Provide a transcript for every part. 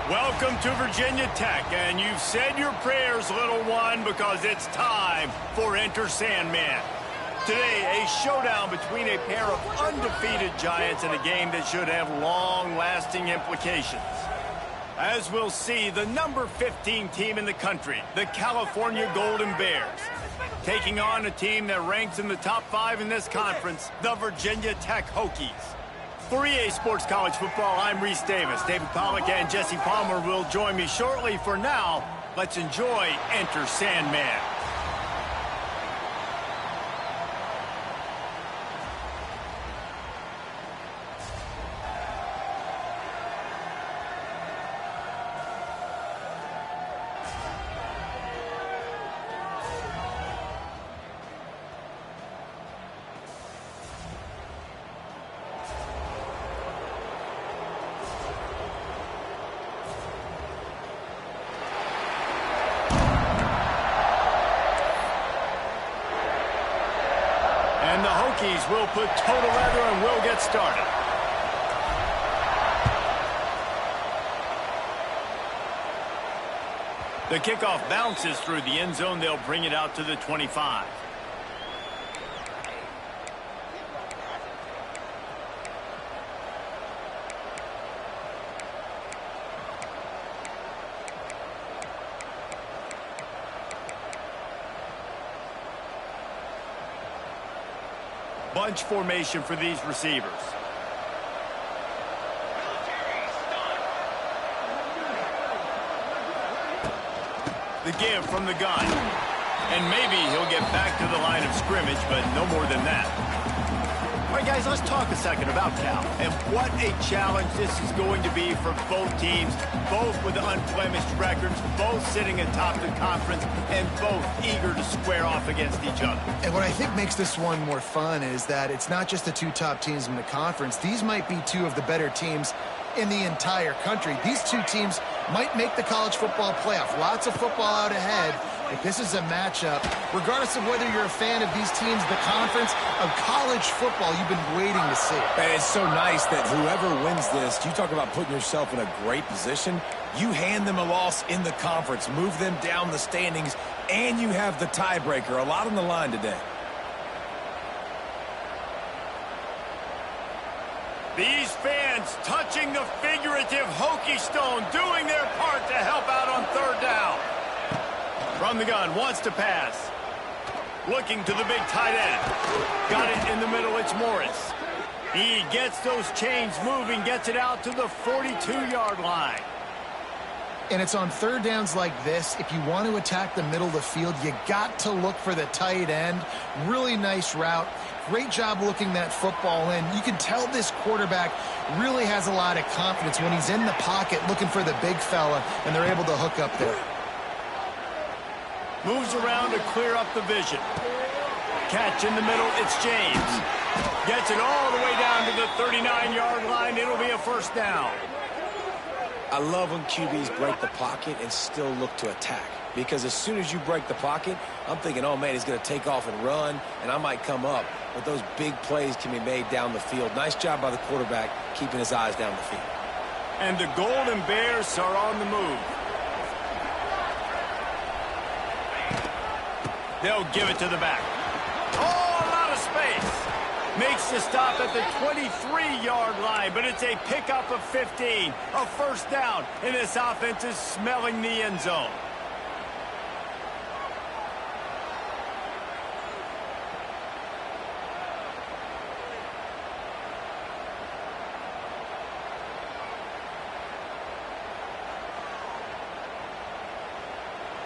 Welcome to Virginia Tech, and you've said your prayers, little one, because it's time for Enter Sandman. Today, a showdown between a pair of undefeated giants in a game that should have long-lasting implications. As we'll see, the number 15 team in the country, the California Golden Bears, taking on a team that ranks in the top 5 in this conference, the Virginia Tech Hokies. For EA Sports College Football, I'm Reese Davis. David Pollack and Jesse Palmer will join me shortly. For now, let's enjoy Enter Sandman. And the Hokies will put total leather and will get started. The kickoff bounces through the end zone. They'll bring it out to the 25. Bunch formation for these receivers. The give from the gun. And maybe he'll get back to the line of scrimmage, but no more than that. All right, guys, let's talk a second about Cal. And what a challenge this is going to be for both teams, both with unblemished records, both sitting atop the conference, and both eager to square off against each other. And what I think makes this one more fun is that it's not just the two top teams in the conference. These might be two of the better teams in the entire country. These two teams might make the college football playoff. Lots of football out ahead. But this is a matchup, regardless of whether you're a fan of these teams, the conference, of college football you've been waiting to see. And it's so nice that whoever wins this, you talk about putting yourself in a great position, you hand them a loss in the conference, move them down the standings, and you have the tiebreaker. A lot on the line today. These fans touching the figurative Hokie stone, doing their part to help out on third down. From the gun, wants to pass. Looking to the big tight end. Got it in the middle, it's Morris. He gets those chains moving, gets it out to the 42-yard line. And it's on third downs like this, if you want to attack the middle of the field, you got to look for the tight end. Really nice route. Great job looking that football in. You can tell this quarterback really has a lot of confidence when he's in the pocket looking for the big fella, and they're able to hook up there. Moves around to clear up the vision. Catch in the middle, it's James. Gets it all the way down to the 39-yard line. It'll be a first down. I love when QBs break the pocket and still look to attack. Because as soon as you break the pocket, I'm thinking, oh, man, he's going to take off and run, and I might come up. But those big plays can be made down the field. Nice job by the quarterback keeping his eyes down the field. And the Golden Bears are on the move. They'll give it to the back. Oh, a lot of space. Makes the stop at the 23-yard line, but it's a pickup of 15. A first down, and this offense is smelling the end zone.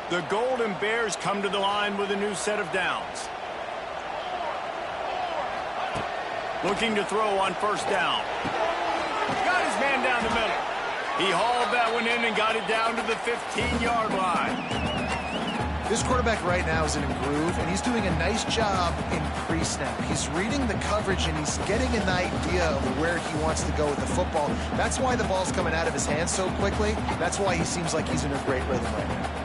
The Golden Bears come to the line with a new set of downs. Looking to throw on first down. Got his man down the middle. He hauled that one in and got it down to the 15-yard line. This quarterback right now is in a groove, and he's doing a nice job in pre-snap. He's reading the coverage, and he's getting an idea of where he wants to go with the football. That's why the ball's coming out of his hands so quickly. That's why he seems like he's in a great rhythm right now.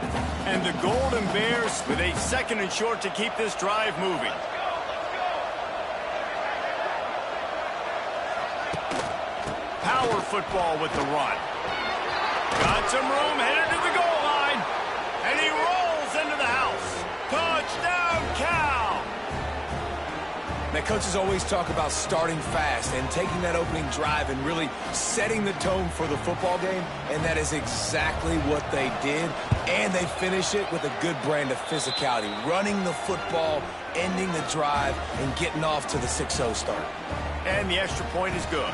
And the Golden Bears with a second and short to keep this drive moving. Power football with the run. Got some room, headed to the goal line. And he rolls into the house. Touchdown, Cal! Now, coaches always talk about starting fast and taking that opening drive and really setting the tone for the football game, and that is exactly what they did, and they finish it with a good brand of physicality, running the football, ending the drive, and getting off to the 6-0 start. And the extra point is good.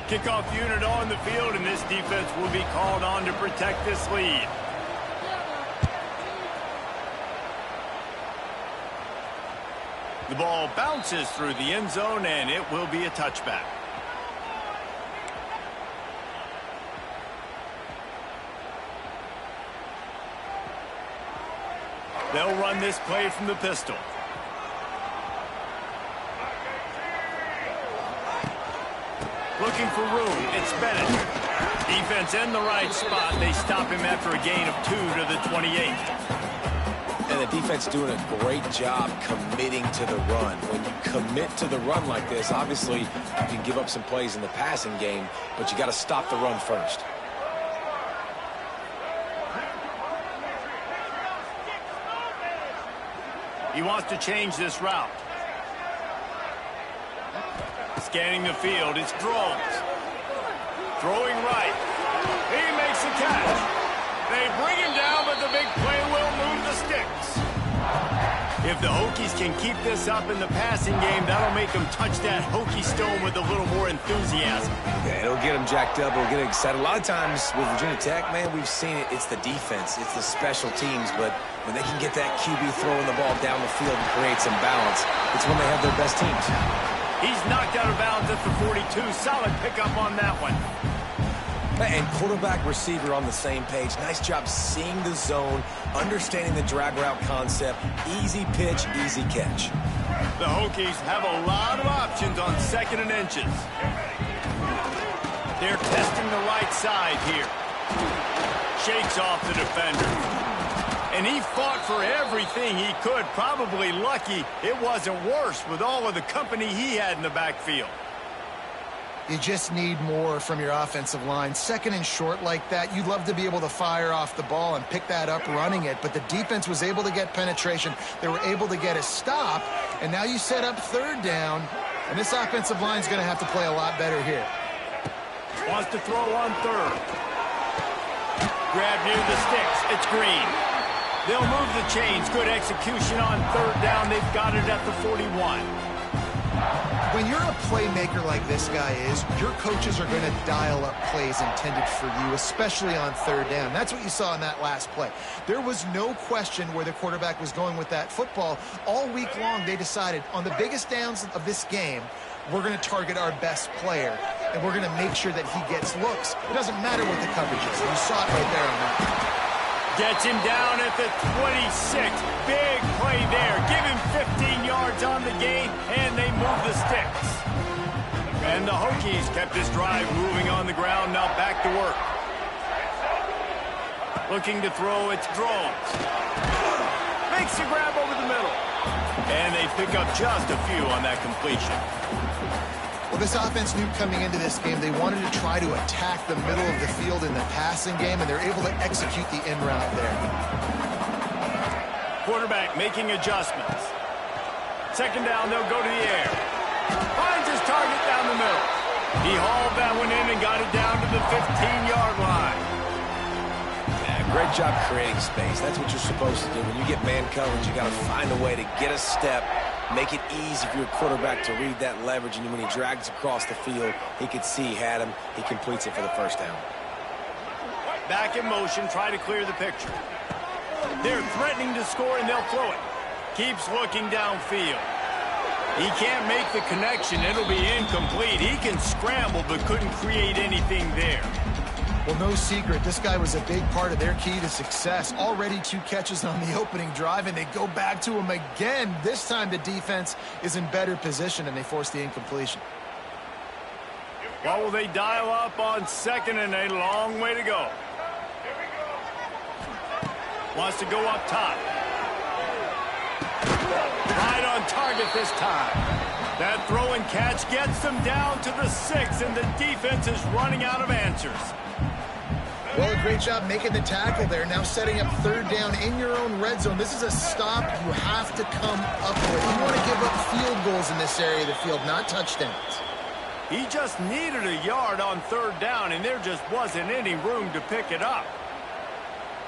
Kickoff unit on the field, and this defense will be called on to protect this lead. The ball bounces through the end zone, and it will be a touchback. They'll run this play from the pistol. Looking for room. It's Bennett. Defense in the right spot. They stop him after a gain of 2 to the 28. And the defense doing a great job committing to the run. When you commit to the run like this, obviously you can give up some plays in the passing game, but you got to stop the run first. He wants to change this route. Scanning the field, it's Drones. Throwing right. He makes the catch. They bring him down, but the big play will move the sticks. If the Hokies can keep this up in the passing game, that'll make them touch that Hokie stone with a little more enthusiasm. Yeah, it'll get them jacked up. It'll get them excited. A lot of times with Virginia Tech, man, we've seen it. It's the defense. It's the special teams. But when they can get that QB throwing the ball down the field and create some balance, it's when they have their best teams. He's knocked out of bounds at the 42. Solid pickup on that one. And quarterback, receiver on the same page. Nice job seeing the zone, understanding the drag route concept. Easy pitch, easy catch. The Hokies have a lot of options on 2nd and inches. They're testing the right side here. Shakes off the defender. And he fought for everything he could. Probably lucky it wasn't worse with all of the company he had in the backfield. You just need more from your offensive line. 2nd and short like that, you'd love to be able to fire off the ball and pick that up running it, but the defense was able to get penetration. They were able to get a stop, and now you set up 3rd down, and this offensive line is going to have to play a lot better here. Wants to throw on 3rd. Grab near the sticks. It's Green. They'll move the chains. Good execution on 3rd down. They've got it at the 41. When you're a playmaker like this guy is, your coaches are going to dial up plays intended for you, especially on 3rd down. That's what you saw in that last play. There was no question where the quarterback was going with that football. All week long, they decided on the biggest downs of this game, we're going to target our best player, and we're going to make sure that he gets looks. It doesn't matter what the coverage is. You saw it right there on that. Gets him down at the 26. Big play there. Give him 15 yards on the gain, and they move the sticks. And the Hokies kept this drive moving on the ground. Now back to work. Looking to throw, it's Drones. Makes the grab over the middle. And they pick up just a few on that completion. Well, this offense knew coming into this game they wanted to try to attack the middle of the field in the passing game, and they're able to execute the in route there. Quarterback making adjustments. 2nd down, they'll go to the air. Finds his target down the middle. He hauled that one in and got it down to the 15-yard line. Yeah, great job creating space. That's what you're supposed to do. When you get man coverage, you got to find a way to get a step, make it easy for your quarterback to read that leverage, and when he drags across the field, he could see he had him. He completes it for the 1st down. Back in motion, try to clear the picture. They're threatening to score, and they'll throw it. Keeps looking downfield. He can't make the connection. It'll be incomplete. He can scramble, but couldn't create anything there. Well, no secret, this guy was a big part of their key to success. Already 2 catches on the opening drive, and they go back to him again. This time the defense is in better position, and they force the incompletion. What will they dial up on 2nd and a long way to go? Wants to go up top. Right on target this time. That throw and catch gets them down to the 6, and the defense is running out of answers. Well, a great job making the tackle there. Now setting up third down in your own red zone. This is a stop you have to come up with. You want to give up field goals in this area of the field, not touchdowns. He just needed a yard on third down, and there just wasn't any room to pick it up.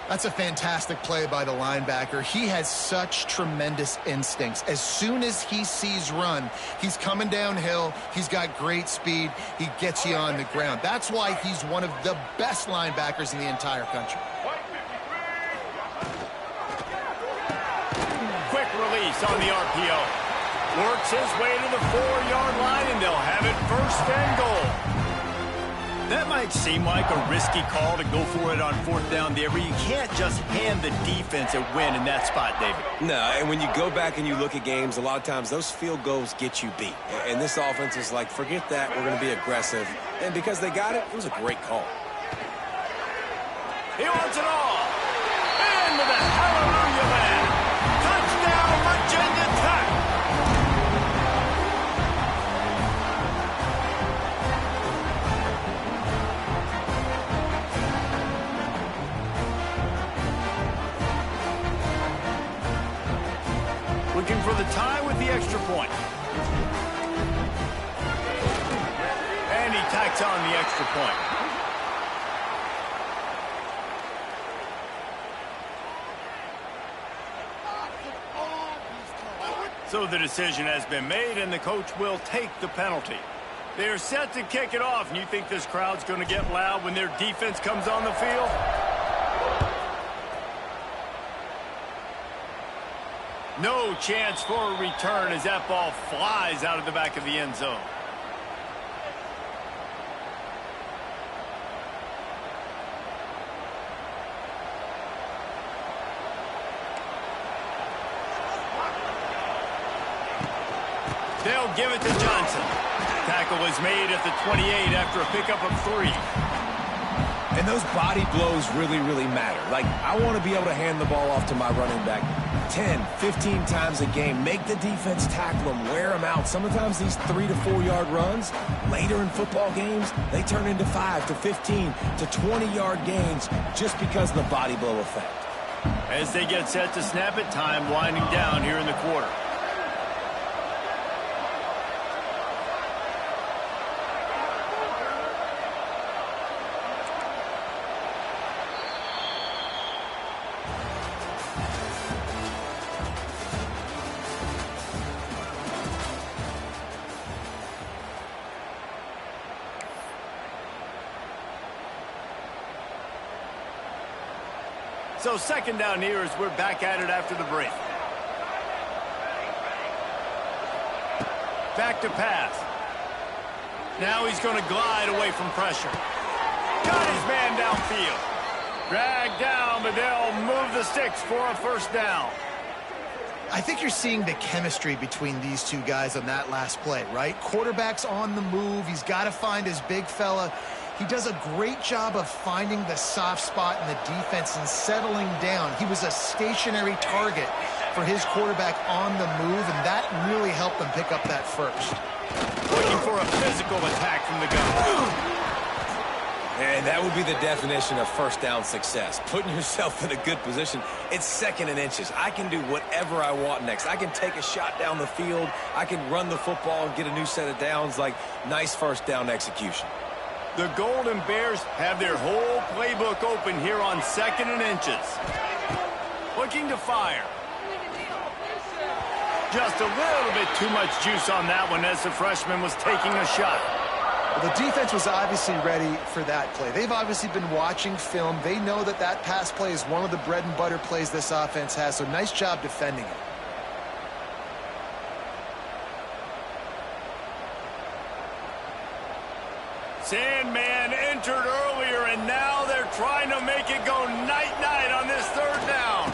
That's a fantastic play by the linebacker. He has such tremendous instincts. As soon as he sees run, he's coming downhill. He's got great speed. He gets you on the ground. That's why he's one of the best linebackers in the entire country. Quick release on the RPO. Works his way to the 4-yard line, and they'll have it first and goal. That might seem like a risky call to go for it on fourth down there, but you can't just hand the defense a win in that spot, David. No, and when you go back and you look at games, a lot of times those field goals get you beat. And this offense is like, forget that, we're going to be aggressive. And because they got it, it was a great call. He wants it all. Into the hallelujah land. Touchdown, Virginia Tech. Looking for the tie with the extra point. And he tacks on the extra point. So the decision has been made, and the coach will take the penalty. They're set to kick it off, and you think this crowd's going to get loud when their defense comes on the field? No chance for a return as that ball flies out of the back of the end zone. They'll give it to Johnson. Tackle is made at the 28 after a pickup of 3. And those body blows really, really matter. Like, I want to be able to hand the ball off to my running back 10, 15 times a game. Make the defense tackle them, wear them out. Sometimes these 3 to 4 yard runs, later in football games, they turn into 5 to 15 to 20 yard gains just because of the body blow effect. As they get set to snap it, time winding down here in the quarter. So second down here as we're back at it after the break. Back to pass. Now he's going to glide away from pressure. Got his man downfield. Dragged down, but they'll move the sticks for a first down. I think you're seeing the chemistry between these two guys on that last play, right? Quarterback's on the move. He's got to find his big fella. He does a great job of finding the soft spot in the defense and settling down. He was a stationary target for his quarterback on the move, and that really helped them pick up that first. Looking for a physical attack from the gun. And that would be the definition of first down success. Putting yourself in a good position. It's second and inches. I can do whatever I want next. I can take a shot down the field. I can run the football and get a new set of downs. Like, nice first down execution. The Golden Bears have their whole playbook open here on second and inches. Looking to fire. Just a little bit too much juice on that one as the freshman was taking a shot. Well, the defense was obviously ready for that play. They've obviously been watching film. They know that that pass play is one of the bread and butter plays this offense has, so nice job defending it. Sandman entered earlier, and now they're trying to make it go night-night on this third down.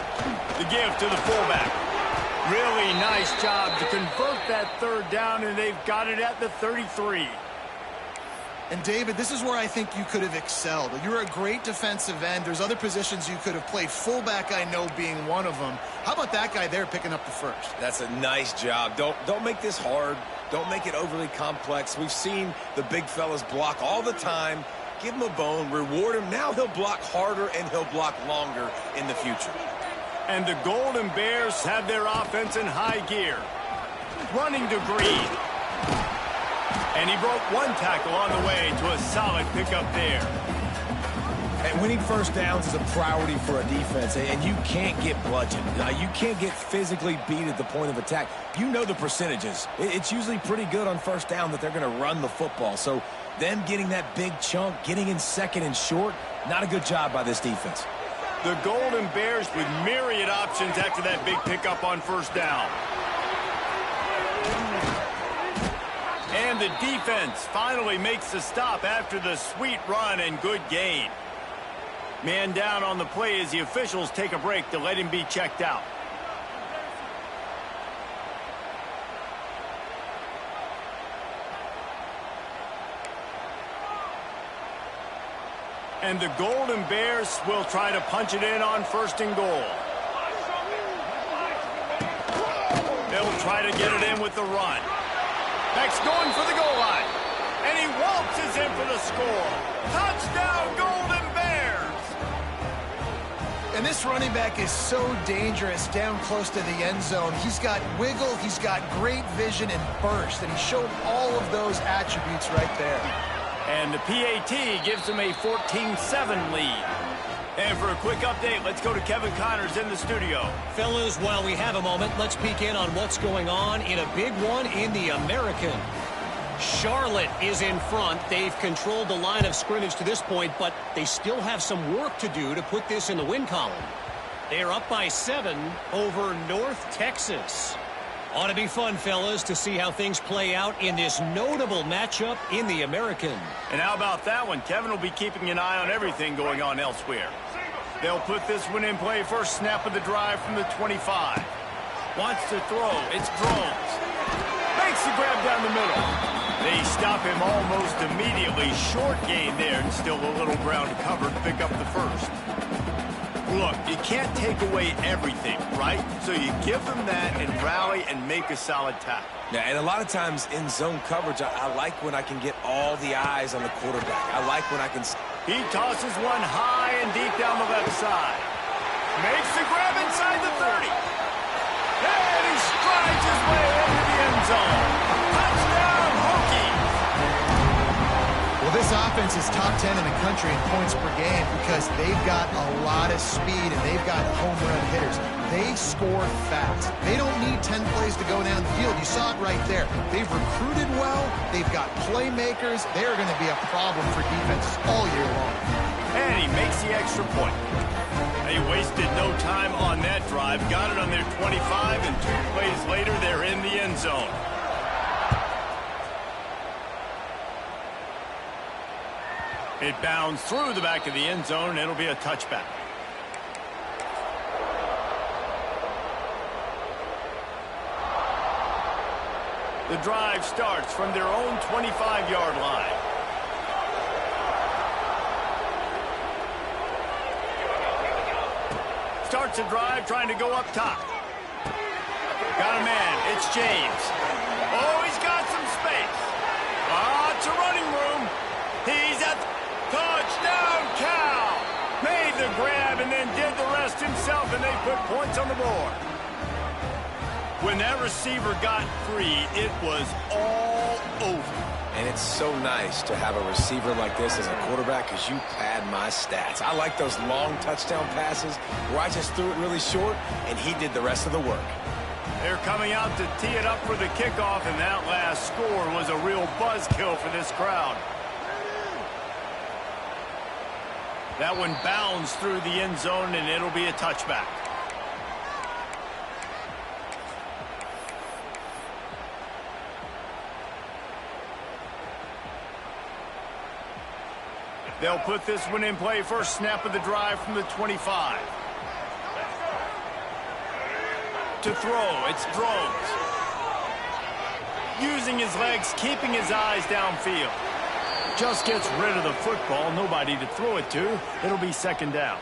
The give to the fullback. Really nice job to convert that third down, and they've got it at the 33. And, David, this is where I think you could have excelled. You're a great defensive end. There's other positions you could have played. Fullback, I know, being one of them. How about that guy there picking up the first? That's a nice job. Don't make this hard. Don't make it overly complex. We've seen the big fellas block all the time. Give him a bone, reward him. Now he'll block harder and he'll block longer in the future. And the Golden Bears have their offense in high gear. Running to Green. And he broke one tackle on the way to a solid pickup there. And winning first downs is a priority for a defense, and you can't get bludgeoned. You can't get physically beat at the point of attack. You know the percentages. It's usually pretty good on first down that they're going to run the football. So them getting that big chunk, getting in second and short, not a good job by this defense. The Golden Bears with myriad options after that big pickup on first down. And the defense finally makes the stop after the sweet run and good gain. Man down on the play as the officials take a break to let him be checked out. And the Golden Bears will try to punch it in on first and goal. They'll try to get it in with the run. Next going for the goal line. And he waltzes in for the score. Touchdown, Golden Bears! And this running back is so dangerous down close to the end zone. He's got wiggle, he's got great vision and burst, and he showed all of those attributes right there. And the PAT gives him a 14-7 lead. And for a quick update, let's go to Kevin Connors in the studio. Fellas, while we have a moment, let's peek in on what's going on in a big one in the American. Charlotte is in front. They've controlled the line of scrimmage to this point, but they still have some work to do to put this in the win column. They're up by 7 over North Texas. Ought to be fun, fellas, to see how things play out in this notable matchup in the American. And how about that one? Kevin will be keeping an eye on everything going on elsewhere. They'll put this one in play first snap of the drive from the 25. Wants to throw. It's Drones. Makes the grab down the middle. They stop him almost immediately. Short gain there, and still a little ground covered to pick up the first. Look, you can't take away everything, right? So you give them that and rally and make a solid tackle. Yeah, and a lot of times in zone coverage, I like when I can get all the eyes on the quarterback. I like when I can... He tosses one high and deep down the left side. Makes the grab inside the 30. And he strides his way into the end zone. Touchdown, Hokies! Well, this offense is top 10 in the country in points per game because they've got a lot of speed and they've got home run hitters. They score fast. They don't need 10 plays to go down the field. You saw it right there. They've recruited well. They've got playmakers. They're going to be a problem for defenses all year long. And he makes the extra point. They wasted no time on that drive. Got it on their 25, and 2 plays later, they're in the end zone. It bounds through the back of the end zone, and it'll be a touchback. The drive starts from their own 25-yard line. Starts a drive trying to go up top. Got a man. It's James. Oh, he's got some space. Lots of running room. He's at the touchdown, Cal. Made the grab and then did the rest himself, and they put points on the board. When that receiver got free, it was all over. And it's so nice to have a receiver like this as a quarterback because you pad my stats. I like those long touchdown passes where I just threw it really short and he did the rest of the work. They're coming out to tee it up for the kickoff, and that last score was a real buzzkill for this crowd. That one bounds through the end zone, and it'll be a touchback. They'll put this one in play first snap of the drive from the 25. To throw, it's Drones. Using his legs, keeping his eyes downfield. Just gets rid of the football, nobody to throw it to. It'll be second down.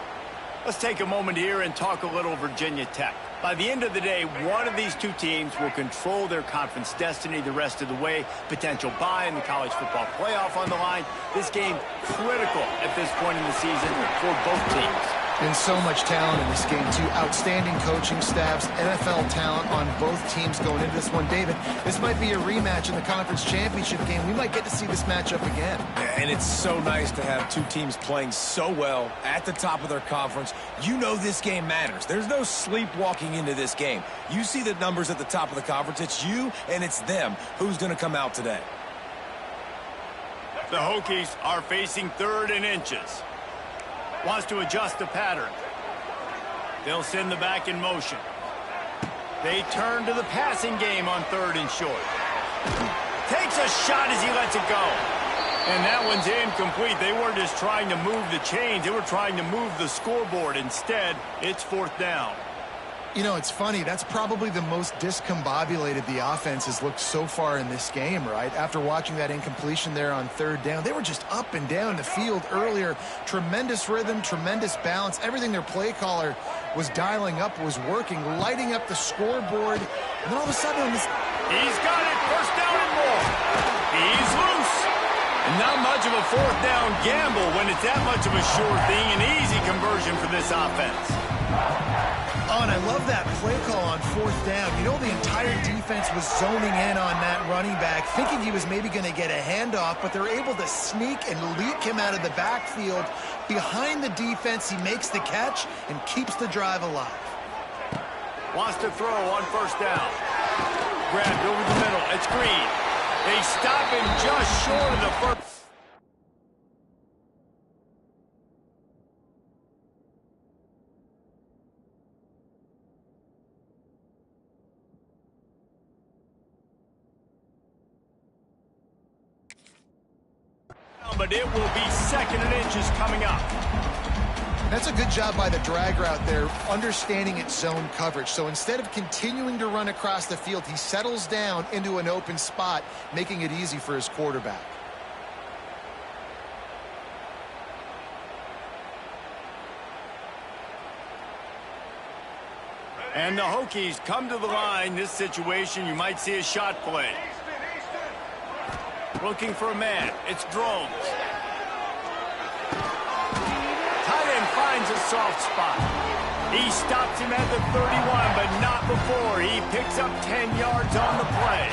Let's take a moment here and talk a little Virginia Tech. By the end of the day, one of these two teams will control their conference destiny the rest of the way. Potential bye in the college football playoff on the line. This game critical at this point in the season for both teams. And so much talent in this game, too. Outstanding coaching staffs, NFL talent on both teams going into this one. David, this might be a rematch in the conference championship game. We might get to see this matchup again. And it's so nice to have two teams playing so well at the top of their conference. You know this game matters. There's no sleepwalking into this game. You see the numbers at the top of the conference. It's you and it's them. Who's going to come out today? The Hokies are facing 3rd and inches. Wants to adjust the pattern. They'll send the back in motion. They turn to the passing game on 3rd and short. Takes a shot as he lets it go. And that one's incomplete. They weren't just trying to move the chains. They were trying to move the scoreboard. Instead, it's 4th down. You know, it's funny. That's probably the most discombobulated the offense has looked so far in this game, right? After watching that incompletion there on 3rd down, they were just up and down the field earlier. Tremendous rhythm, tremendous balance. Everything their play caller was dialing up was working, lighting up the scoreboard. And then all of a sudden, he's got it. 1st down and more. He's loose. And not much of a 4th down gamble when it's that much of a sure thing. An easy conversion for this offense. Oh, and I love that play call on 4th down. You know, the entire defense was zoning in on that running back, thinking he was maybe going to get a handoff, but they're able to sneak and leak him out of the backfield. Behind the defense, he makes the catch and keeps the drive alive. Wants to throw on 1st down. Grabbed over the middle. It's Green. They stop him just short of the first. But it will be 2nd and inches coming up. That's a good job by the drag route there, understanding its zone coverage. So instead of continuing to run across the field, he settles down into an open spot, making it easy for his quarterback. And the Hokies come to the line. This situation, you might see a shot play. Looking for a man. It's Drones. Tight end finds a soft spot. He stops him at the 31, but not before. He picks up 10 yards on the play.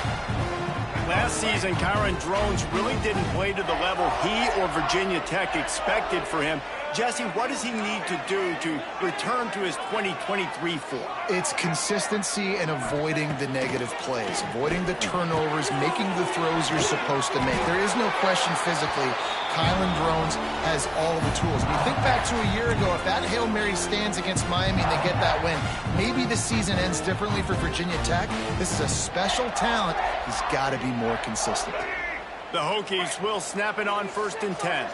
Last season, Kyron Drones really didn't play to the level he or Virginia Tech expected for him. Jesse, what does he need to do to return to his 2023 form? It's consistency and avoiding the negative plays, avoiding the turnovers, making the throws you're supposed to make. There is no question physically, Kyron Drones has all of the tools. When you think back to a year ago, if that Hail Mary stands against Miami and they get that win, maybe the season ends differently for Virginia Tech. This is a special talent. He's got to be more consistent. The Hokies will snap it on 1st and 10.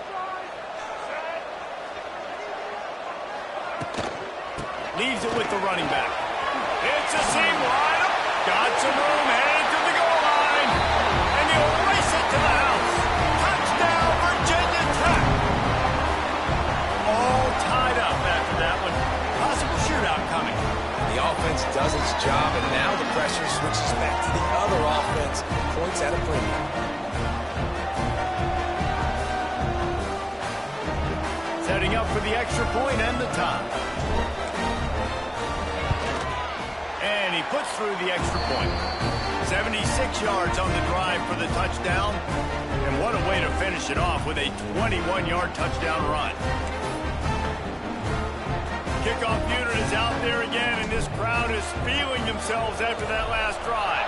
Leaves it with the running back. It's a seam wide. Got some room, headed to the goal line. And he'll race it to the house. Touchdown, Virginia Tech. All tied up after that one. Possible shootout coming. The offense does its job, and now the pressure switches back to the other offense. Points at a premium. Setting up for the extra point and the tie. And he puts through the extra point. 76 yards on the drive for the touchdown. And what a way to finish it off with a 21-yard touchdown run. Kickoff unit is out there again, and this crowd is feeling themselves after that last drive.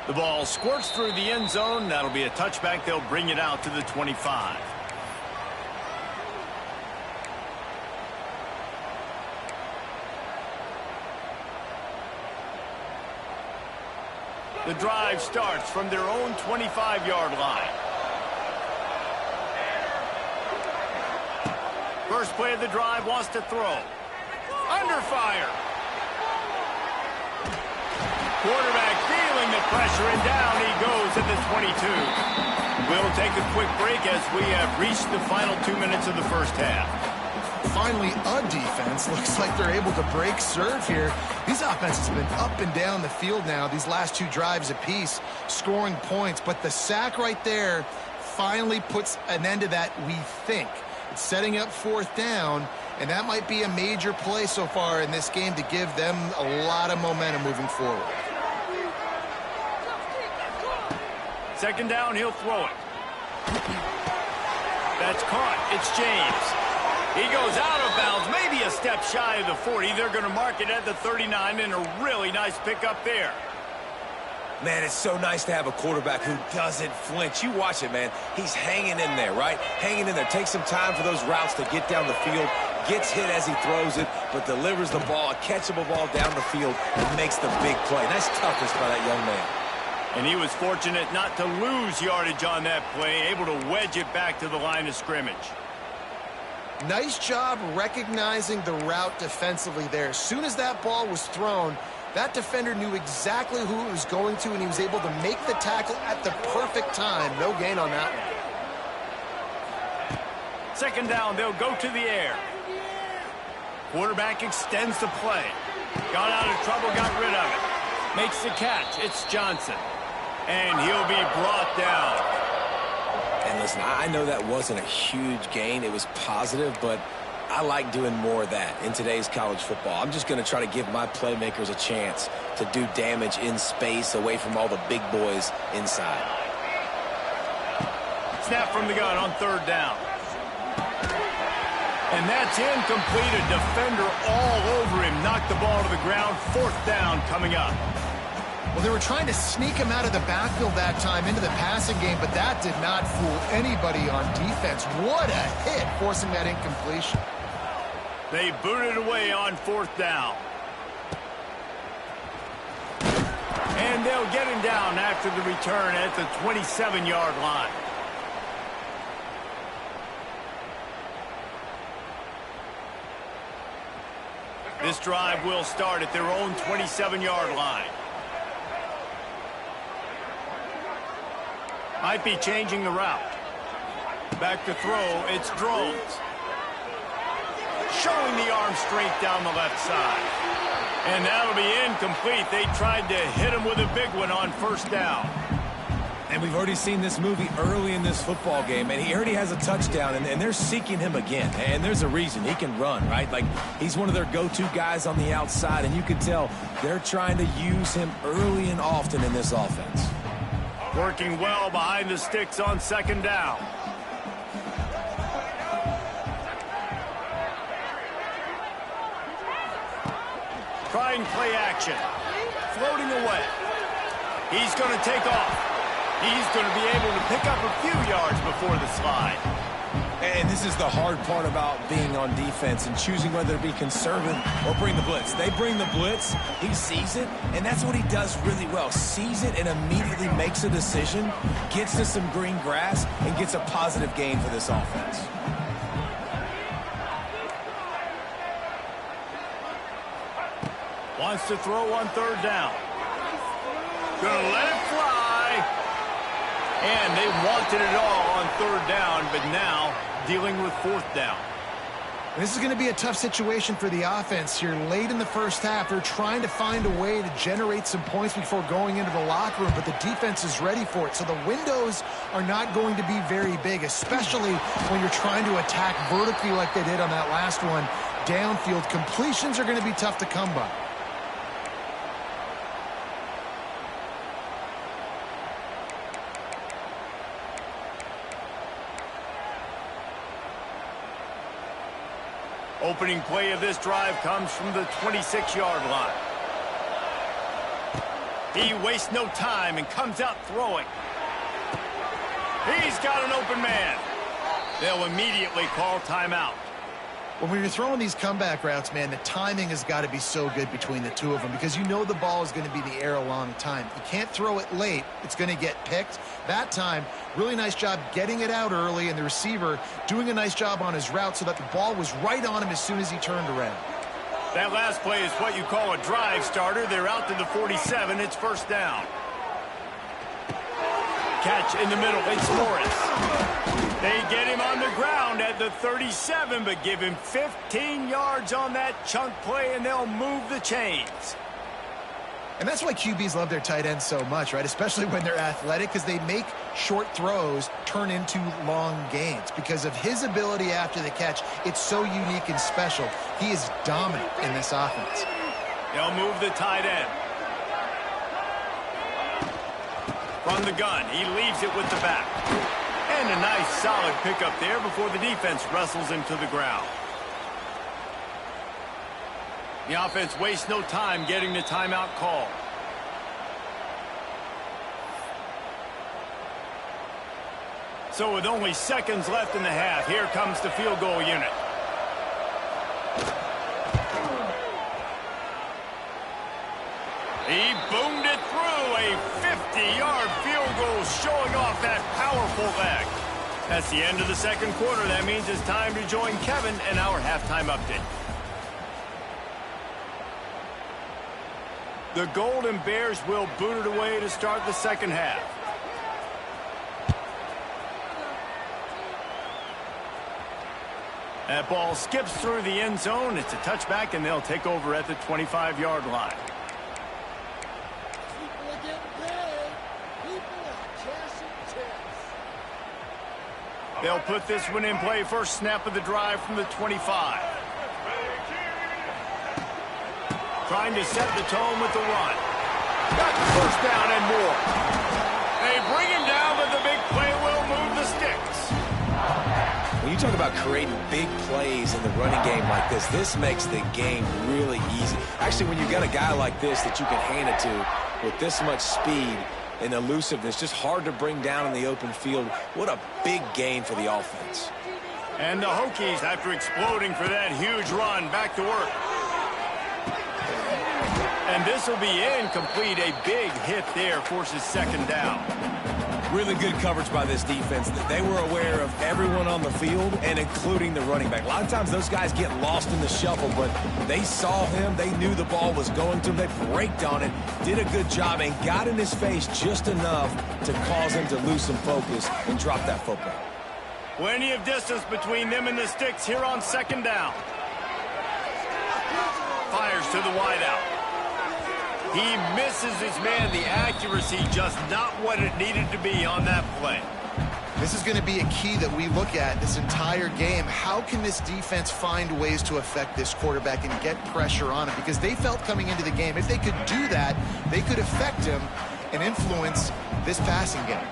The ball squirts through the end zone. That'll be a touchback. They'll bring it out to the 25. The drive starts from their own 25-yard line. First play of the drive, wants to throw. Under fire. Quarterback feeling the pressure, and down he goes at the 22. We'll take a quick break as we have reached the final 2 minutes of the first half. finally a defense. Looks like they're able to break serve here. These offenses have been up and down the field now, these last 2 drives apiece, scoring points. But the sack right there finally puts an end to that, we think. It's setting up 4th down, and that might be a major play so far in this game to give them a lot of momentum moving forward. 2nd down, he'll throw it. That's caught. It's James. He goes out of bounds, maybe a step shy of the 40. They're going to mark it at the 39, and a really nice pickup there. Man, it's so nice to have a quarterback who doesn't flinch. You watch it, man. He's hanging in there, right? Hanging in there. Takes some time for those routes to get down the field. Gets hit as he throws it, but delivers the ball, a catchable ball down the field, and makes the big play. Nice toughness by that young man. And he was fortunate not to lose yardage on that play, able to wedge it back to the line of scrimmage. Nice job recognizing the route defensively there. As soon as that ball was thrown, that defender knew exactly who it was going to, and he was able to make the tackle at the perfect time. No gain on that one. 2nd down, they'll go to the air. Quarterback extends the play. Got out of trouble, got rid of it. Makes the catch. It's Johnson. And he'll be brought down. And listen, I know that wasn't a huge gain. It was positive, but I like doing more of that in today's college football. I'm just going to try to give my playmakers a chance to do damage in space away from all the big boys inside. Snap from the gun on 3rd down. And that's incomplete. A defender all over him. Knocked the ball to the ground. 4th down coming up. Well, they were trying to sneak him out of the backfield that time into the passing game, but that did not fool anybody on defense. What a hit, forcing that incompletion. They booted away on 4th down. And they'll get him down after the return at the 27-yard line. This drive will start at their own 27-yard line. Might be changing the route. Back to throw, it's Drones. Showing the arm strength down the left side. And that'll be incomplete. They tried to hit him with a big one on 1st down. And we've already seen this movie early in this football game, and he already has a touchdown, and they're seeking him again. And there's a reason. He can run, right? Like, he's one of their go-to guys on the outside, and you can tell they're trying to use him early and often in this offense. Working well behind the sticks on 2nd down. Trying play action. Floating away. He's going to take off. He's going to be able to pick up a few yards before the slide. And this is the hard part about being on defense and choosing whether to be conservative or bring the blitz. They bring the blitz, he sees it, and that's what he does really well. Sees it and immediately makes a decision, gets to some green grass, and gets a positive gain for this offense. Wants to throw on 3rd down. Gonna let it fly. And they wanted it all on 3rd down, but now dealing with 4th down. This is going to be a tough situation for the offense here. Late in the first half, they're trying to find a way to generate some points before going into the locker room, but the defense is ready for it. So the windows are not going to be very big, especially when you're trying to attack vertically like they did on that last one. Downfield completions are going to be tough to come by. Opening play of this drive comes from the 26-yard line. He wastes no time and comes out throwing. He's got an open man. They'll immediately call timeout. When you're throwing these comeback routes, man, the timing has got to be so good between the two of them because you know the ball is going to be in the air a long time. You can't throw it late. It's going to get picked. That time, really nice job getting it out early, and the receiver doing a nice job on his route so that the ball was right on him as soon as he turned around. That last play is what you call a drive starter. They're out to the 47. It's 1st down. Catch in the middle. It's Morris. They get him on the ground at the 37, but give him 15 yards on that chunk play, and they'll move the chains. And that's why QBs love their tight ends so much, right? Especially when they're athletic, because they make short throws turn into long gains. Because of his ability after the catch, it's so unique and special. He is dominant in this offense. They'll move the tight end. From the gun, he leaves it with the back. And a nice solid pickup there before the defense wrestles him to the ground. The offense wastes no time getting the timeout call. So with only seconds left in the half, here comes the field goal unit. He boomed it through, a 50-yard field goal showing off that powerful leg. That's the end of the second quarter. That means it's time to join Kevin in our halftime update. The Golden Bears will boot it away to start the second half. That ball skips through the end zone. It's a touchback, and they'll take over at the 25-yard line. They'll put this one in play. First snap of the drive from the 25. Trying to set the tone with the run. Got the first down and more. They bring him down, but the big play will move the sticks. When you talk about creating big plays in the running game like this makes the game really easy. Actually, when you got a guy like this that you can hand it to with this much speed and elusiveness, just hard to bring down in the open field. What a big gain for the offense. And the Hokies, after exploding for that huge run, back to work. And this will be incomplete. A big hit there forces second down. Really good coverage by this defense. They were aware of everyone on the field and including the running back. A lot of times those guys get lost in the shuffle, but they saw him. They knew the ball was going to him. They braked on it, did a good job, and got in his face just enough to cause him to lose some focus and drop that football. Plenty of distance between them and the sticks here on second down. Fires to the wideout. He misses his man. The accuracy just not what it needed to be on that play. This is going to be a key that we look at this entire game. How can this defense find ways to affect this quarterback and get pressure on him? Because they felt coming into the game, if they could do that, they could affect him and influence this passing game.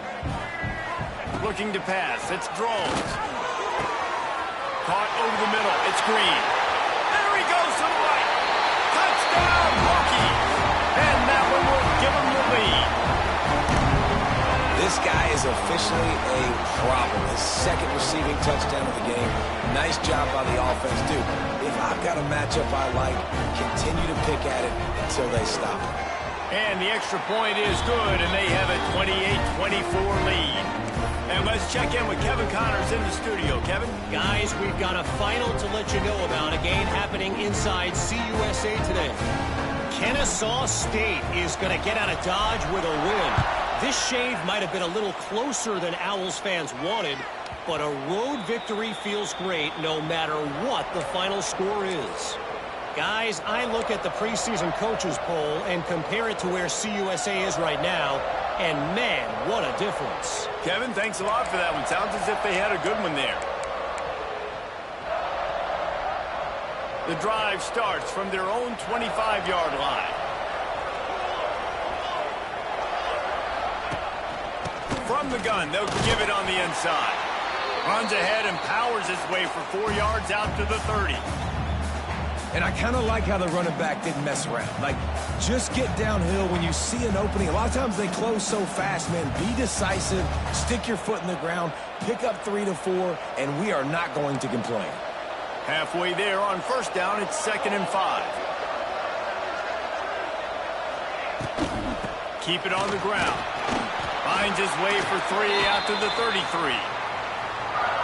Looking to pass. It's Drones. Caught over the middle. It's Green. There he goes to the right. Touchdown, Hokies. And that one will give him the lead. This guy is officially a problem. His second receiving touchdown of the game. Nice job by the offense, dude. If I've got a matchup I like, continue to pick at it until they stop. And the extra point is good, and they have a 28-24 lead. And let's check in with Kevin Connors in the studio. Kevin? Guys, we've got a final to let you know about, a game happening inside CUSA today. Kennesaw State is going to get out of Dodge with a win. This shave might have been a little closer than Owls fans wanted, but a road victory feels great no matter what the final score is. Guys, I look at the preseason coaches poll and compare it to where CUSA is right now, and man, what a difference. Kevin, thanks a lot for that one. Sounds as if they had a good one there. The drive starts from their own 25-yard line. From the gun, they'll give it on the inside. Runs ahead and powers his way for 4 yards out to the 30. And I kind of like how the running back didn't mess around. Like, just get downhill when you see an opening. A lot of times they close so fast, man. Be decisive, stick your foot in the ground, pick up 3 to 4, and we are not going to complain. Halfway there on first down, it's 2nd and 5. Keep it on the ground. Finds his way for 3 out to the 33.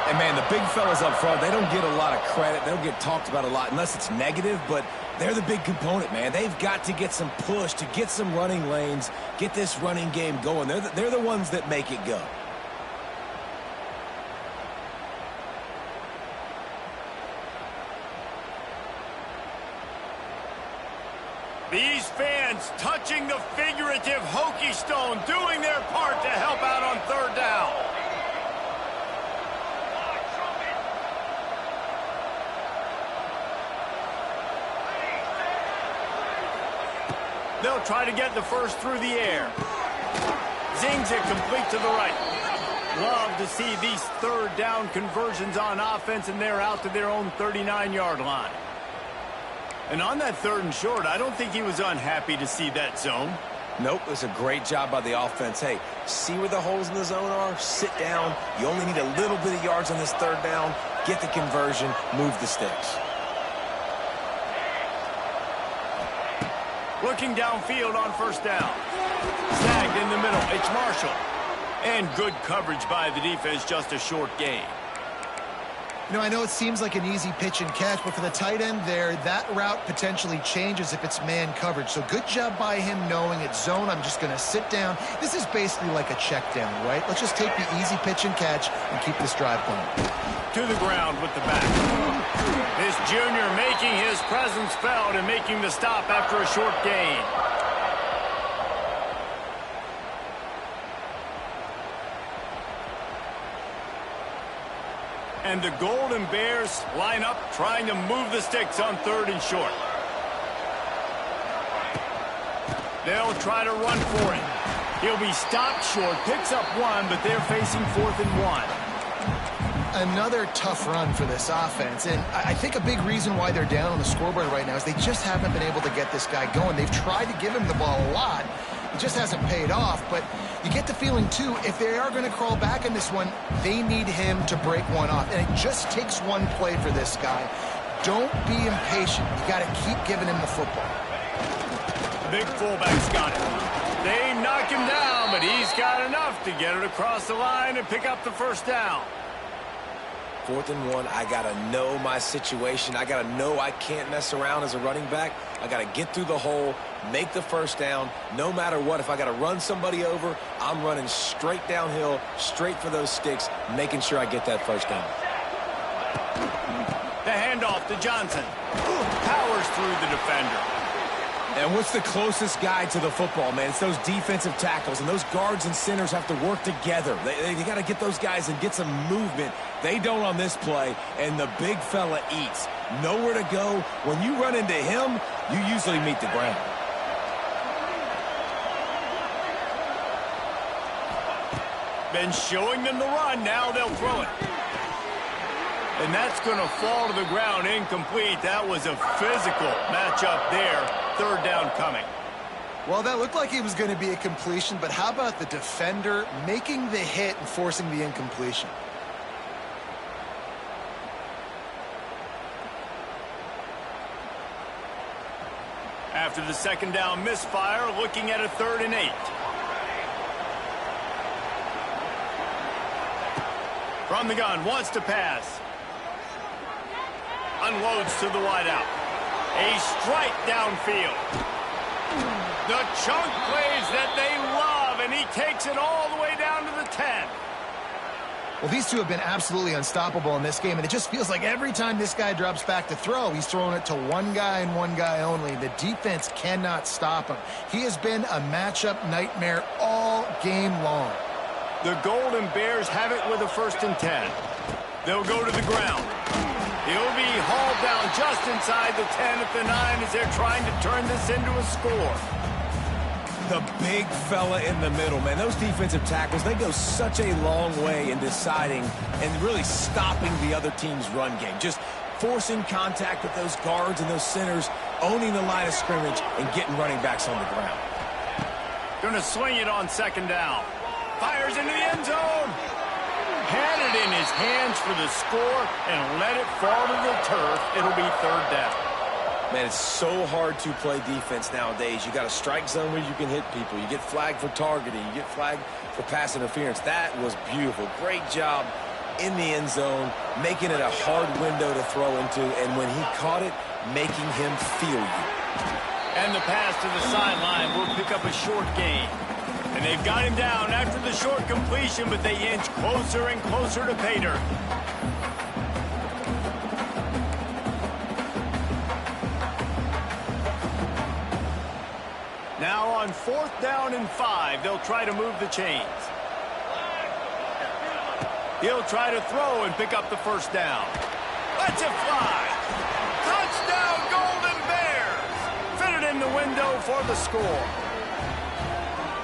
And, man, the big fellas up front, they don't get a lot of credit. They don't get talked about a lot unless it's negative, but they're the big component, man. They've got to get some push, to get some running lanes, get this running game going. They're the ones that make it go. These fans touching the figurative hokey stone, doing their part to help out on third down. They'll try to get the first through the air. Zings it complete to the right. Love to see these third down conversions on offense, and they're out to their own 39-yard line. And on that third and short, I don't think he was unhappy to see that zone. Nope, it's a great job by the offense. Hey, see where the holes in the zone are? Sit down. You only need a little bit of yards on this third down. Get the conversion, move the sticks. Looking downfield on first down. Snagged in the middle. It's Marshall. And good coverage by the defense, just a short gain. You know, I know it seems like an easy pitch and catch, but for the tight end there, that route potentially changes if it's man coverage. So good job by him knowing it's zone. I'm just going to sit down. This is basically like a check down, right? Let's just take the easy pitch and catch and keep this drive going. To the ground with the back. This junior making his presence felt and making the stop after a short gain. And the Golden Bears line up trying to move the sticks on third and short. They'll try to run for it. He'll be stopped short, picks up one, but they're facing 4th and 1. Another tough run for this offense, and I think a big reason why they're down on the scoreboard right now is they just haven't been able to get this guy going. They've tried to give him the ball a lot. It just hasn't paid off, but you get the feeling, too, if they are going to crawl back in this one, they need him to break one off, and it just takes one play for this guy. Don't be impatient. You got to keep giving him the football. The big fullback's got it. They knock him down, but he's got enough to get it across the line and pick up the first down. 4th and 1, I got to know my situation. I got to know I can't mess around as a running back. I got to get through the hole, make the first down. No matter what, if I got to run somebody over, I'm running straight downhill, straight for those sticks, making sure I get that first down. The handoff to Johnson. Powers through the defender. And what's the closest guy to the football, man? It's those defensive tackles, and those guards and centers have to work together. They got to get those guys and get some movement. They don't on this play, and the big fella eats. Nowhere to go. When you run into him, you usually meet the ground. Been showing them the run. Now they'll throw it. And that's going to fall to the ground incomplete. That was a physical matchup there. Third down coming. Well, that looked like it was going to be a completion, but how about the defender making the hit and forcing the incompletion? After the second down misfire, looking at a 3rd and 8. From the gun, wants to pass. Unloads to the wideout. A strike downfield. The chunk plays that they love, and he takes it all the way down to the 10. Well, these two have been absolutely unstoppable in this game, and it just feels like every time this guy drops back to throw, he's throwing it to one guy and one guy only. The defense cannot stop him. He has been a matchup nightmare all game long. The Golden Bears have it with a 1st and 10. They'll go to the ground. He'll be hauled down just inside the 10 at the 9 as they're trying to turn this into a score. The big fella in the middle, man. Those defensive tackles, they go such a long way in deciding and really stopping the other team's run game. Just forcing contact with those guards and those centers, owning the line of scrimmage, and getting running backs on the ground. Going to swing it on 2nd down. Fires into the end zone. Had it in his hands for the score and let it fall to the turf. It'll be 3rd down. Man, it's so hard to play defense nowadays. You got a strike zone where you can hit people. You get flagged for targeting. You get flagged for pass interference. That was beautiful. Great job in the end zone, making it a hard window to throw into, and when he caught it, making him feel you. And the pass to the sideline will pick up a short gain. And they've got him down after the short completion, but they inch closer and closer to pay dirt. Now on 4th down and 5, they'll try to move the chains. He'll try to throw and pick up the first down. Let's it fly. Touchdown, Golden Bears. Fitted in the window for the score.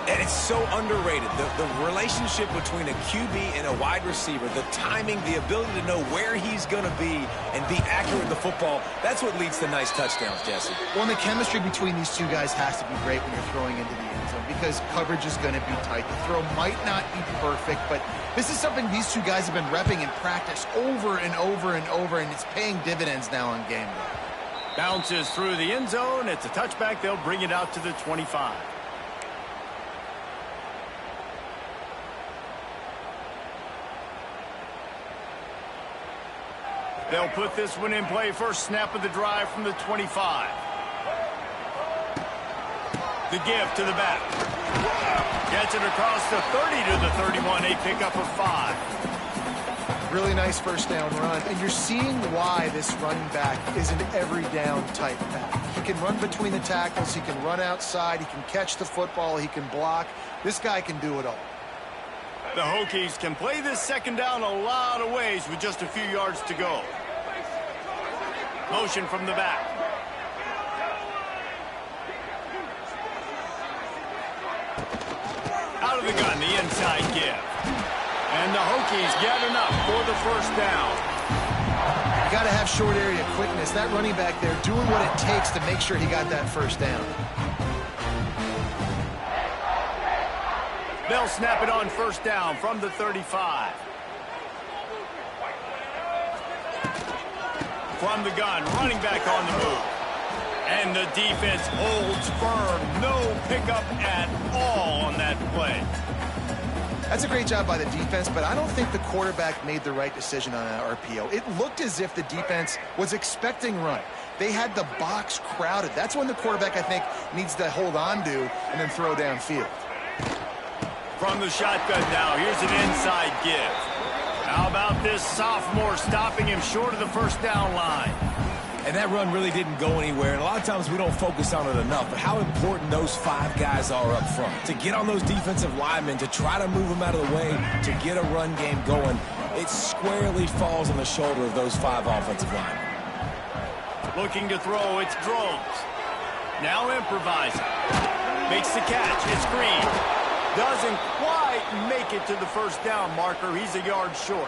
And it's so underrated. The relationship between a QB and a wide receiver, the timing, the ability to know where he's going to be and be accurate with the football, that's what leads to nice touchdowns, Jesse. Well, and the chemistry between these two guys has to be great when you're throwing into the end zone because coverage is going to be tight. The throw might not be perfect, but this is something these two guys have been repping in practice over and over and over, and it's paying dividends now on game day. Bounces through the end zone. It's a touchback. They'll bring it out to the 25. They'll put this one in play. First snap of the drive from the 25. The give to the back. Gets it across the 30 to the 31. A pickup of 5. Really nice first down run. And you're seeing why this running back is an every down type back. He can run between the tackles. He can run outside. He can catch the football. He can block. This guy can do it all. The Hokies can play this second down a lot of ways with just a few yards to go. Motion from the back. Out of the gun, the inside give. And the Hokies get enough for the first down. You got to have short area quickness. That running back there doing what it takes to make sure he got that first down. They'll snap it on first down from the 35. From the gun, running back on the move. And the defense holds firm. No pickup at all on that play. That's a great job by the defense, but I don't think the quarterback made the right decision on that RPO. It looked as if the defense was expecting run. They had the box crowded. That's when the quarterback, I think, needs to hold on to and then throw downfield. From the shotgun now, here's an inside give. How about this sophomore stopping him short of the first down line? And that run really didn't go anywhere. And a lot of times we don't focus on it enough, but how important those 5 guys are up front. To get on those defensive linemen, to try to move them out of the way, to get a run game going, it squarely falls on the shoulder of those 5 offensive linemen. Looking to throw, it's Groves. Now improvising. Makes the catch, it's Green. Doesn't quite make it to the first down marker. He's a yard short.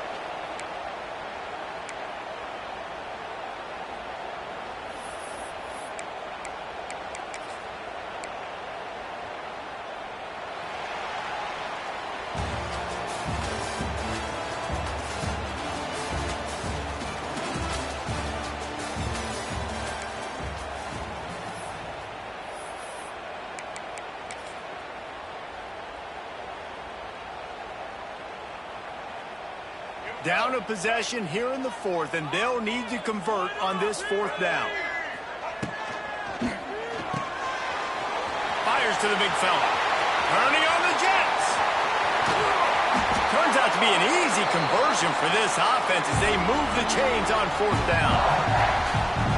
Down a possession here in the 4th, and they'll need to convert on this 4th down. Fires to the big fella. Turning on the Jets. Turns out to be an easy conversion for this offense as they move the chains on 4th down.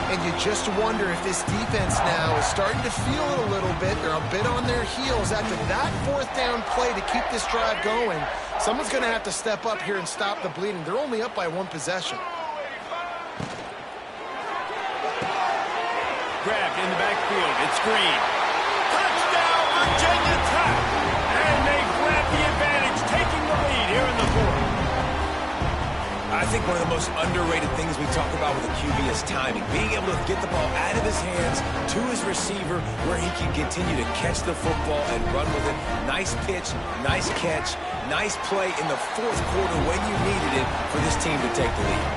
And you just wonder if this defense now is starting to feel it a little bit. They're a bit on their heels after that 4th down play to keep this drive going. Someone's going to have to step up here and stop the bleeding. They're only up by 1 possession. Grabbed in the backfield. It's Green. Touchdown, Virginia Tech. And they grab the advantage, taking the lead here in the 4th. I think one of the most underrated things we talk about with a QB is timing. Being able to get the ball out of his hands to his receiver where he can continue to catch the football and run with it. Nice pitch, nice catch, nice play in the 4th quarter when you needed it for this team to take the lead.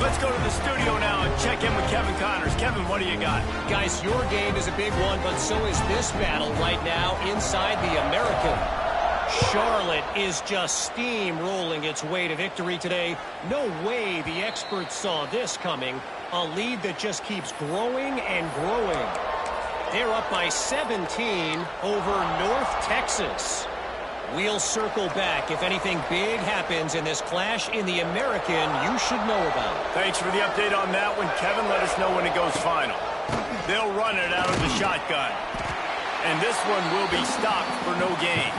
Let's go to the studio now and check in with Kevin Connors. Kevin, what do you got? Guys, your game is a big one, but so is this battle right now inside the American. Charlotte is just steamrolling its way to victory today. No way the experts saw this coming. A lead that just keeps growing and growing. They're up by 17 over North Texas. We'll circle back. If anything big happens in this clash in the American, you should know about it. Thanks for the update on that one, Kevin. Let us know when it goes final. They'll run it out of the shotgun. And this one will be stopped for no gain.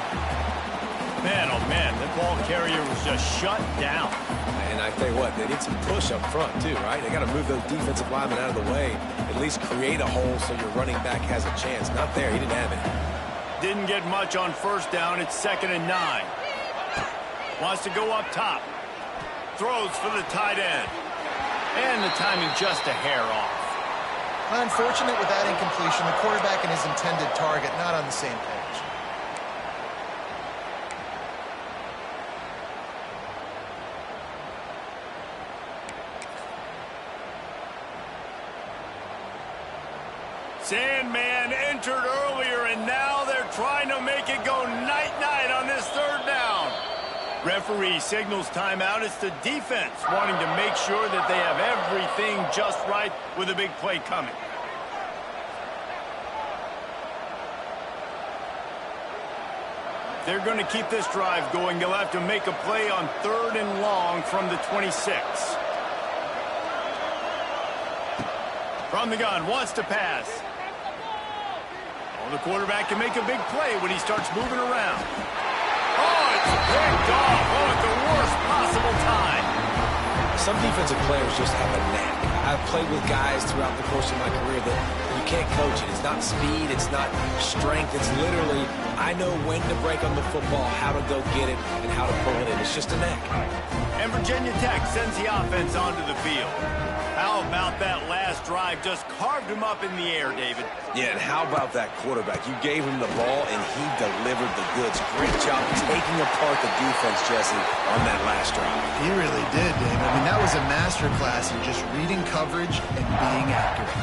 Man, oh man, the ball carrier was just shut down. And I tell you what, they need some push up front too, right? They got to move those defensive linemen out of the way, at least create a hole so your running back has a chance. Not there, he didn't have it. Didn't get much on first down. It's 2nd and 9. Wants to go up top. Throws for the tight end. And the timing just a hair off. Unfortunate with that incompletion. The quarterback and his intended target not on the same page. Sandman entered earlier, and now they're trying to make it go night-night on this 3rd down. Referee signals timeout. It's the defense wanting to make sure that they have everything just right with a big play coming. They're going to keep this drive going. They'll have to make a play on 3rd and long from the 26. From the gun, wants to pass. Oh, the quarterback can make a big play when he starts moving around. Oh, it's picked off. Oh, at the worst possible time. Some defensive players just have a knack. I've played with guys throughout the course of my career that you can't coach it. It's not speed, it's not strength. It's literally, I know when to break on the football, how to go get it, and how to pull it in. It's just a knack. And Virginia Tech sends the offense onto the field. How about that last drive? Just carved him up in the air, David. Yeah, and how about that quarterback? You gave him the ball, and he delivered the goods. Great job taking apart the defense, Jesse, on that last drive. He really did, David. I mean, that was a masterclass in just reading coverage and being accurate.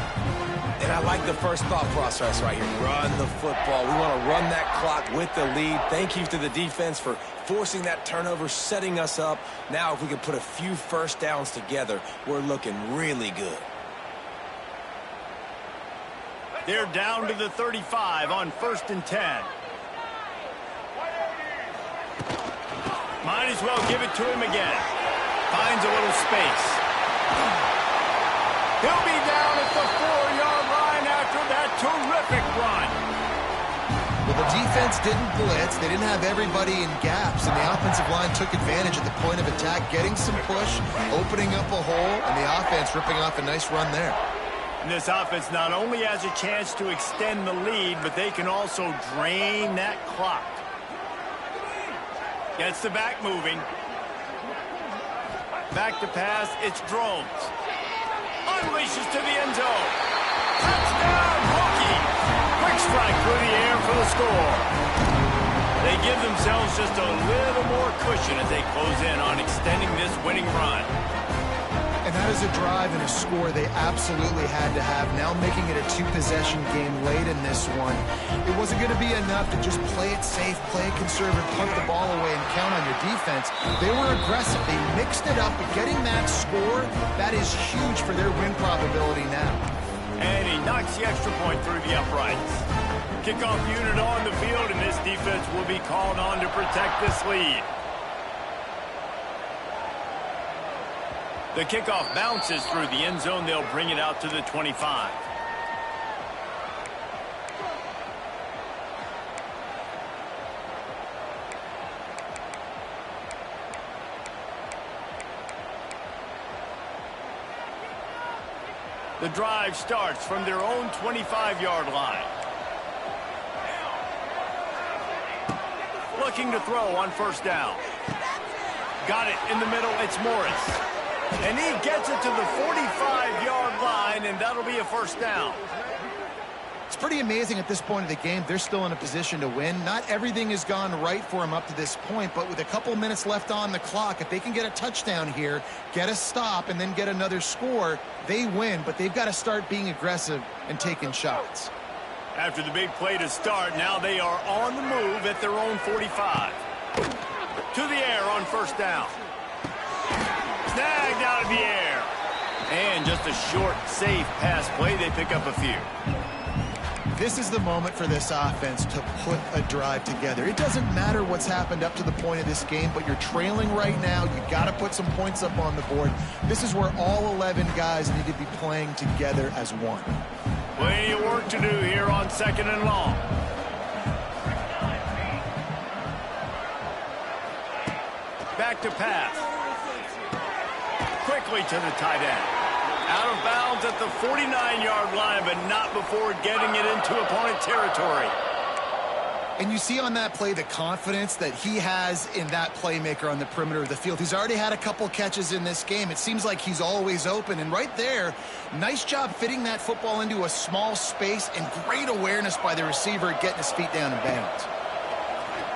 And I like the first thought process right here. Run the football. We want to run that clock with the lead. Thank you to the defense for forcing that turnover, setting us up. Now, if we can put a few first downs together, we're looking really good. They're down to the 35 on 1st and 10. Might as well give it to him again. Finds a little space. He'll be down at the 4-yard line after that terrific run. Well, the defense didn't blitz. They didn't have everybody in gaps, and the offensive line took advantage at the point of attack, getting some push, opening up a hole, and the offense ripping off a nice run there. And this offense not only has a chance to extend the lead, but they can also drain that clock. Gets the back moving. Back to pass. It's Drones. Unleashes to the end zone. Touchdown, Hokies! Quick strike through the air for the score. They give themselves just a little more cushion as they close in on extending this winning run. And that is a drive and a score they absolutely had to have. Now making it a 2-possession game late in this one. It wasn't going to be enough to just play it safe, play it conservative, punt the ball away, and count on your defense. They were aggressive. They mixed it up, but getting that score, that is huge for their win probability now. And he knocks the extra point through the uprights. Kickoff unit on the field, and this defense will be called on to protect this lead. The kickoff bounces through the end zone. They'll bring it out to the 25. The drive starts from their own 25-yard line. Looking to throw on 1st down. Got it in the middle. It's Morris. And he gets it to the 45-yard line, and that'll be a 1st down. It's pretty amazing at this point of the game. They're still in a position to win. Not everything has gone right for them up to this point, but with a couple minutes left on the clock, if they can get a touchdown here, get a stop, and then get another score, they win. But they've got to start being aggressive and taking shots. After the big play to start, now they are on the move at their own 45. To the air on 1st down. Snagged out of the air. And just a short, safe pass play. They pick up a few. This is the moment for this offense to put a drive together. It doesn't matter what's happened up to the point of this game, but you're trailing right now. You've got to put some points up on the board. This is where all 11 guys need to be playing together as one. Plenty of work to do here on 2nd and long. Back to pass. Quickly to the tight end. Out of bounds at the 49-yard line, but not before getting it into opponent territory. And you see on that play the confidence that he has in that playmaker on the perimeter of the field. He's already had a couple catches in this game. It seems like he's always open. And right there, nice job fitting that football into a small space and great awareness by the receiver getting his feet down in bounds.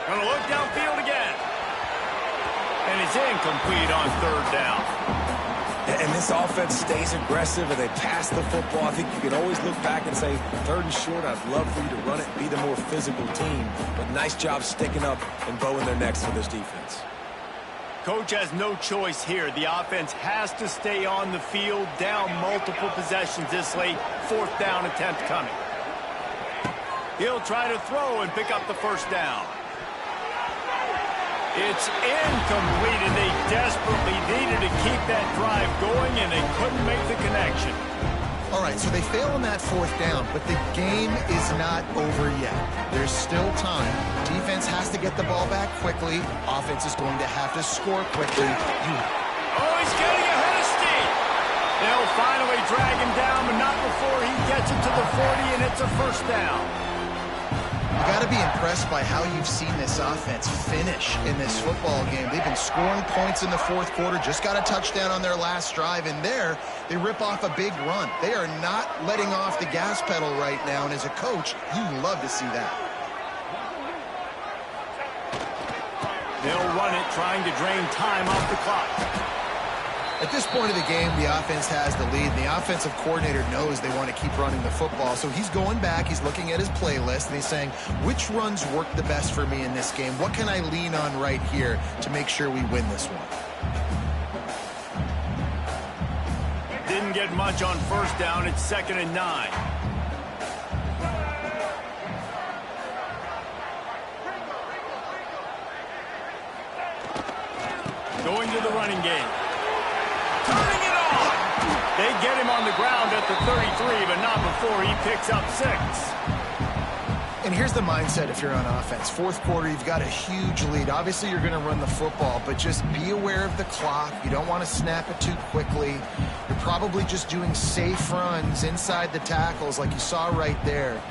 Gonna look downfield again. And it's incomplete on third down. And this offense stays aggressive and they pass the football. I think you can always look back and say, third and short, I'd love for you to run it, be the more physical team. But nice job sticking up and bowing their necks for this defense. Coach has no choice here. The offense has to stay on the field, down multiple possessions this late. Fourth down attempt coming. He'll try to throw and pick up the first down. It's incomplete, and they desperately needed to keep that drive going, and they couldn't make the connection. All right, so they fail on that fourth down, but the game is not over yet. There's still time. Defense has to get the ball back quickly. Offense is going to have to score quickly. Oh, he's getting ahead of steam. They'll finally drag him down, but not before he gets it to the 40, and it's a first down. You got to be impressed by how you've seen this offense finish in this football game. They've been scoring points in the fourth quarter, just got a touchdown on their last drive, and there they rip off a big run. They are not letting off the gas pedal right now, and as a coach, you love to see that. They'll run it, trying to drain time off the clock. At this point of the game, the offense has the lead, and the offensive coordinator knows they want to keep running the football. So he's going back, he's looking at his playlist, and he's saying, which runs work the best for me in this game? What can I lean on right here to make sure we win this one? Didn't get much on first down. It's 2nd and 9. Going to the running game. Turning it on. They get him on the ground at the 33, but not before he picks up 6. And here's the mindset if you're on offense. Fourth quarter, you've got a huge lead. Obviously, you're going to run the football, but just be aware of the clock. You don't want to snap it too quickly. You're probably just doing safe runs inside the tackles like you saw right there.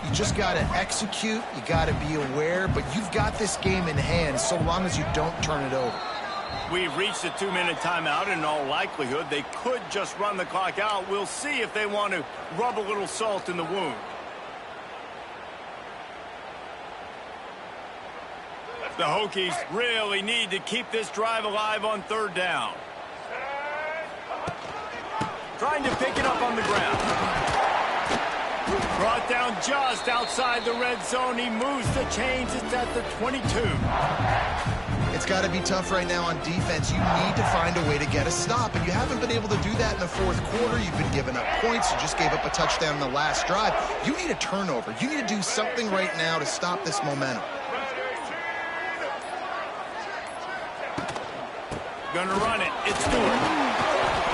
You just got to execute. You got to be aware, but you've got this game in hand so long as you don't turn it over. We've reached a 2-minute timeout, and in all likelihood, they could just run the clock out. We'll see if they want to rub a little salt in the wound. The Hokies really need to keep this drive alive on third down. Trying to pick it up on the ground. Brought down just outside the red zone. He moves the chains. It's at the 22. It's got to be tough right now on defense. You need to find a way to get a stop, and you haven't been able to do that in the fourth quarter. You've been giving up points. You just gave up a touchdown in the last drive. You need a turnover. You need to do something right now to stop this momentum. Gonna run it. It's Stewart.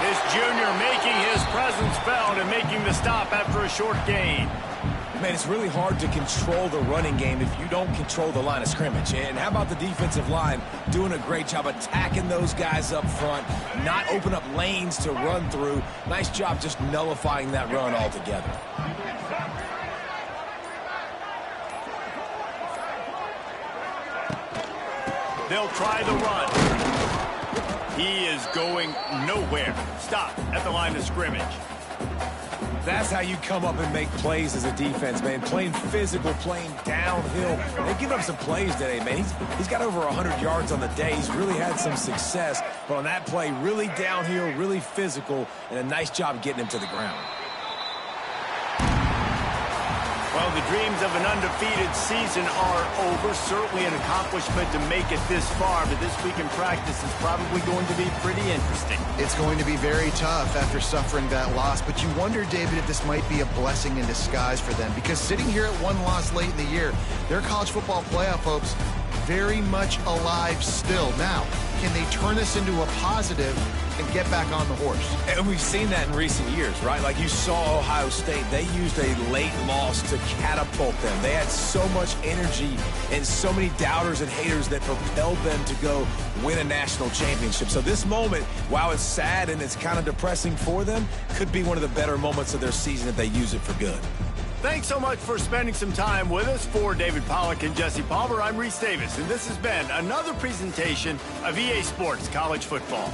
This junior making his presence felt and making the stop after a short gain. Man, it's really hard to control the running game if you don't control the line of scrimmage. And how about the defensive line doing a great job attacking those guys up front, not open up lanes to run through. Nice job just nullifying that run altogether. They'll try the run. He is going nowhere. Stop at the line of scrimmage. That's how you come up and make plays as a defense, man. Playing physical, playing downhill. They give up some plays today, man. He's got over 100 yards on the day. He's really had some success. But on that play, really downhill, really physical, and a nice job getting him to the ground. Well, the dreams of an undefeated season are over. Certainly an accomplishment to make it this far, but this week in practice is probably going to be pretty interesting. It's going to be very tough after suffering that loss, but you wonder, David, if this might be a blessing in disguise for them, because sitting here at one loss late in the year, their college football playoff hopes very much alive still. Now, can they turn this into a positive and get back on the horse? And we've seen that in recent years, right? Like you saw Ohio State, they used a late loss to catapult them. They had so much energy and so many doubters and haters that propelled them to go win a national championship. So this moment, while it's sad and it's kind of depressing for them, could be one of the better moments of their season if they use it for good. Thanks so much for spending some time with us. For David Pollack and Jesse Palmer, I'm Reese Davis, and this has been another presentation of EA Sports College Football.